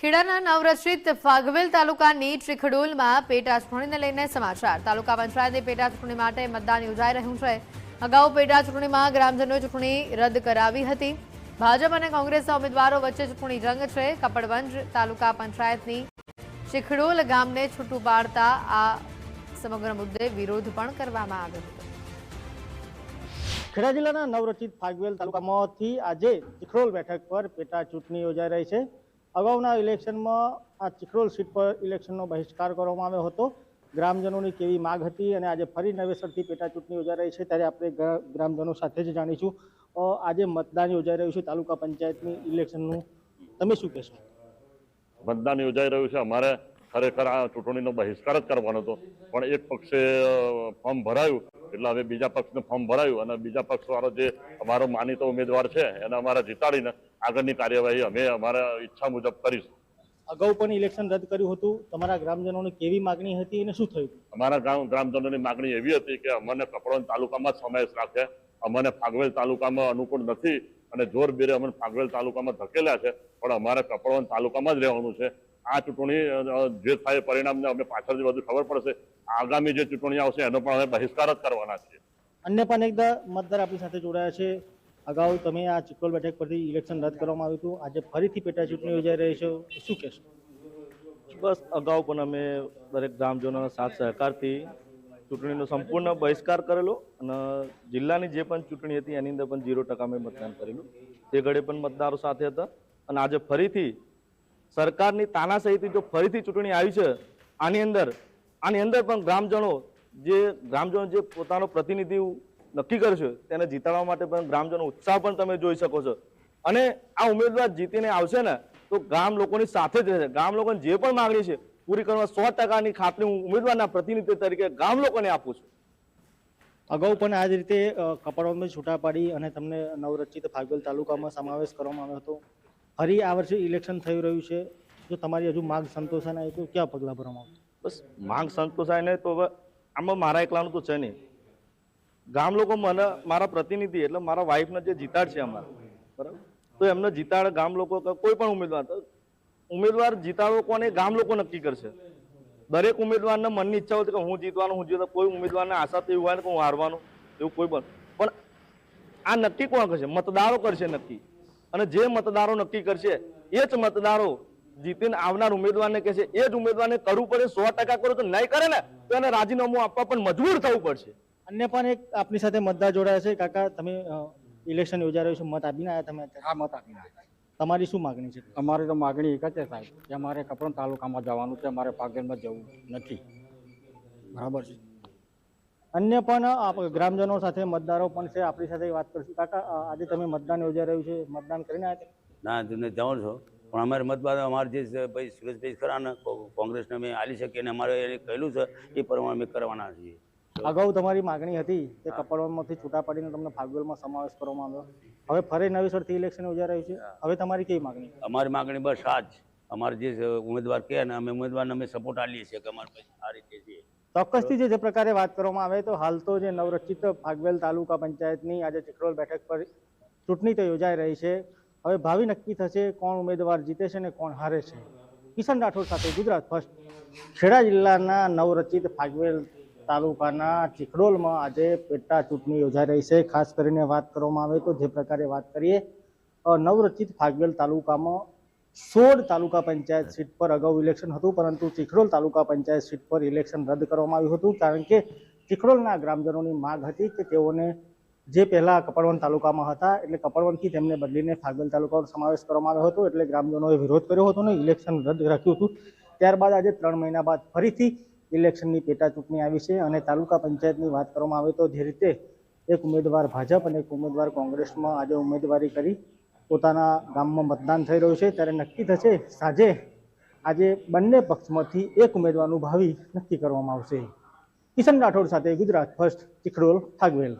ખેડાના નવરચિત ફાગવેલ તાલુકાની ચીખડોલમાં પેટા ચૂંટણીને લઈને સમાચાર। તાલુકા પંચાયતની પેટા ચૂંટણી માટે મતદાન યોજાઈ રહ્યું છે। અગાઉ પેટા ચૂંટણીમાં ગ્રામજનોએ ચૂંટણી રદ કરાવી હતી। ભાજપ અને કોંગ્રેસના ઉમેદવારો વચ્ચે ચૂંટણી જંગ છે। કપડવંજ તાલુકા પંચાયતની ચીખડોલ ગામને છૂટું પાડતા આ સમગ્ર મુદ્દે વિરોધ પણ કરવામાં આવ્યો હતો। ખેડા જિલ્લાના નવરચિત ફાગવેલ તાલુકામાંથી આજે ચીખડોલ બેઠક પર પેટા ચૂંટણી યોજાઈ રહી છે। અગાઉના ઇલેક્શનમાં આ ચીખડોલ સીટ પર ઇલેક્શનનો બહિષ્કાર કરવામાં આવ્યો હતો। ગ્રામજનોની કેવી માંગ હતી અને આજે ફરી નવેસરથી પેટા ચૂંટણી યોજાઈ રહી છે, ત્યારે આપણે ગ્રામજનો સાથે જ જાણીશું। આજે મતદાન યોજાઈ રહ્યું છે તાલુકા પંચાયતની ઇલેક્શનનું, તમે શું કહેશો? મતદાન યોજાઈ રહ્યું છે। અમારે ખરેખર આ ચૂંટણીનો બહિષ્કાર જ કરવાનો હતો, પણ એક પક્ષે ફોર્મ ભરાયું એટલે હવે બીજા પક્ષનું ફોર્મ ભરાયું અને બીજા પક્ષવાળો જે અમારો માનીતો ઉમેદવાર છે એને અમારે જીતાડીને આગળની કાર્યવાહી અમે અમારા ઈચ્છા મુજબ કરીશું। અગાઉ પણ ઇલેક્શન રદ કર્યું હતું, તમારા ગ્રામજનોની કેવી માગણી હતી અને શું થયું? અમારા ગ્રામજનોની માગણી એવી હતી કે અમને કપડવંજ તાલુકામાં જ સમાવેશ રાખે, અમને ફાગવેલ તાલુકામાં અનુકૂળ નથી અને જોર બેરે અમને ફાગવેલ તાલુકામાં ધકેલ્યા છે, પણ અમારે કપડવંજ તાલુકામાં જ રહેવાનું છે। આ ચૂંટણી જે થાય પરિણામને અમે પાછળથી બધું ખબર પડશે। આગામી જે ચૂંટણી આવશે એનો પણ અમે બહિષ્કાર જ કરવાના છીએ। અન્ય પણ એક મતદાર આપણી સાથે જોડાયા છે। અગાઉ તમે આ ચીખડોલ બેઠક પરથી ઇલેક્શન રદ કરવામાં આવ્યું હતું, આજે ફરીથી પેટા ચૂંટણી યોજાઈ રહી છે, શું કહેશો? બસ અગાઉ પણ અમે દરેક ગ્રામજનોના સાથ સહકારથી ચૂંટણીનો સંપૂર્ણ બહિષ્કાર કરેલો અને જિલ્લાની જે પણ ચૂંટણી હતી એની અંદર પણ 0% અમે મતદાન કરેલું। તે ઘડે પણ મતદારો સાથે હતા અને આજે ફરીથી સરકારની તાનાશાહીથી જો ફરીથી ચૂંટણી આવી છે, આની અંદર પણ ગ્રામજનો જે પોતાનો પ્રતિનિધિ નક્કી કરશે તેને જીતાડવા માટે પણ ગ્રામજનો ઉત્સાહ પણ તમે જોઈ શકો છો। અને આ ઉમેદવાર જીતીને આવશે ને તો ગામ લોકોની સાથે જ રહેશે। ગામ લોકોને જે પણ માંગણી છે પૂરી કરવા 100%ની ખાતરી હું ઉમેદવારના પ્રતિનિધિ તરીકે ગામ લોકોને આપું છું। અગાઉ પણ આ જ રીતે કપડવંજમાં છૂટા પાડી અને તમને નવરચિત ફાગવેલ તાલુકામાં સમાવેશ કરવામાં આવ્યો હતો। ફરી આ વર્ષે ઇલેક્શન થઈ રહ્યું છે, જો તમારી હજુ માંગ સંતોષાય નહીં તો ક્યાં પગલાં ભરવામાં આવશે? બસ માંગ સંતોષાય નહીં તો હવે આમાં મારા એકલાનું તો છે નહીં। ગામ લોકો મને મારા પ્રતિનિધિ એટલે મારા વાઇફને જે જીતાડ છે અમારા, બરાબર, તો એમને જીતાડ ગામ લોકો કોઈ પણ ઉમેદવાર જીતાડવો કોને ગામ લોકો નક્કી કરશે। દરેક ઉમેદવારના મનની ઈચ્છા હોય કે હું જીતવાનું, કોઈ ઉમેદવારને આશા તો એવું હોય ને કે હું હારવાનું, એવું કોઈ પણ આ નક્કી કોણ કરશે? મતદારો કરશે નક્કી। અને જે મતદારો નક્કી કરશે એ જ મતદારો જીતીને આવનાર ઉમેદવારને કહેશે। એ જ ઉમેદવારને કરવું પડે, 100% કરો તો નહીં કરે ને તો એને રાજીનામું આપવા પણ મજબૂર થવું પડશે। અન્ય પણ એક આપણી સાથે મતદાર જોડાયા છે। કાકા, તમે ઇલેક્શન યોજાઈ રહ્યું છે, મત આપીને આવ્યા તમે? હા, મત આપીને આવ્યા। તમારી શું માગણી છે? અમારી તો માગણી એક જ છે સાહેબ કે અમારે કપડવંજ તાલુકામાં જવાનું છે, અમારે ફાગવેલમાં જવું નથી, બરાબર છે। અન્ય પણ ગ્રામજનો સાથે મતદારો પણ છે, આપણી સાથે વાત કરશું। કાકા, આજે તમે મતદાન યોજાઈ રહ્યું છે, મતદાન કરીને આવ્યા? ના, તમે જાઓ છો, પણ અમારે મતદાન અમારે જે ભાઈ સુરેશભાઈ ખરા ને કોંગ્રેસને અમે આલી શકીએ અને અમારે એને કહેલું છે એ પ્રમાણે અમે કરવાના છીએ। અગાઉ તમારી માગણી હતી કે કપડવંજમાંથી છૂટા પાડીને તમને ફાગવેલમાં સમાવેશ કરવામાં આવ્યો, હવે ફરી નવેસરથી ઇલેક્શન યોજાઈ રહ્યું છે, હવે તમારી કેવી માગણી? અમારી માગણી બસ આ જ, અમારે જે ઉમેદવાર કહે ને અમે ઉમેદવારને અમે સપોર્ટ આપીએ છીએ કે અમારે આ રીતે છીએ। ચોક્કસથી જે પ્રકારે વાત કરવામાં આવે તો હાલ તો જે નવરચિત ફાગવેલ તાલુકા પંચાયતની આજે ચીખડોલ બેઠક પર ચૂંટણી તો યોજાઈ રહી છે। હવે ભાવિ નક્કી થશે કોણ ઉમેદવાર જીતે છે ને કોણ હારે છે। કિશન રાઠોડ સાથે ગુજરાત ફર્સ્ટ, ખેડા જિલ્લાના નવરચિત ફાગવેલ તાલુકાના ચીખડોલમાં આજે પેટા ચૂંટણી યોજાઈ રહી છે। ખાસ કરીને વાત કરવામાં આવે તો જે પ્રકારે વાત કરીએ, નવરચિત ફાગવેલ તાલુકામાં 16 તાલુકા પંચાયત સીટ પર અગાઉ ઇલેક્શન હતું, પરંતુ ચીખડોલ તાલુકા પંચાયત સીટ પર ઇલેક્શન રદ કરવામાં આવ્યું હતું, કારણ કે ચીખડોલના ગ્રામજનોની માંગ હતી કે તેઓને જે પહેલા કપડવંજ તાલુકામાં હતા એટલે કપડવંજથી તેમને બદલીને ફાગવેલ તાલુકાનો સમાવેશ કરવામાં આવ્યો હતો, એટલે ગ્રામજનોએ વિરોધ કર્યો હતો અને ઇલેક્શન રદ રાખ્યું હતું। ત્યારબાદ આજે 3 મહિના બાદ ફરીથી ઇલેક્શનની પેટા ચૂંટણી આવી છે અને તાલુકા પંચાયતની વાત કરવામાં આવે તો જે રીતે એક ઉમેદવાર ભાજપ અને એક ઉમેદવાર કોંગ્રેસમાં આજે ઉમેદવારી કરી પોતાના ગામમાં મતદાન થઈ રહ્યું છે, ત્યારે નક્કી થશે સાંજે આજે બંને પક્ષમાંથી એક ઉમેદવારનું ભાવિ નક્કી કરવામાં આવશે। કિશન રાઠોડ સાથે ગુજરાત ફર્સ્ટ, ચીખડોલ, ફાગવેલ।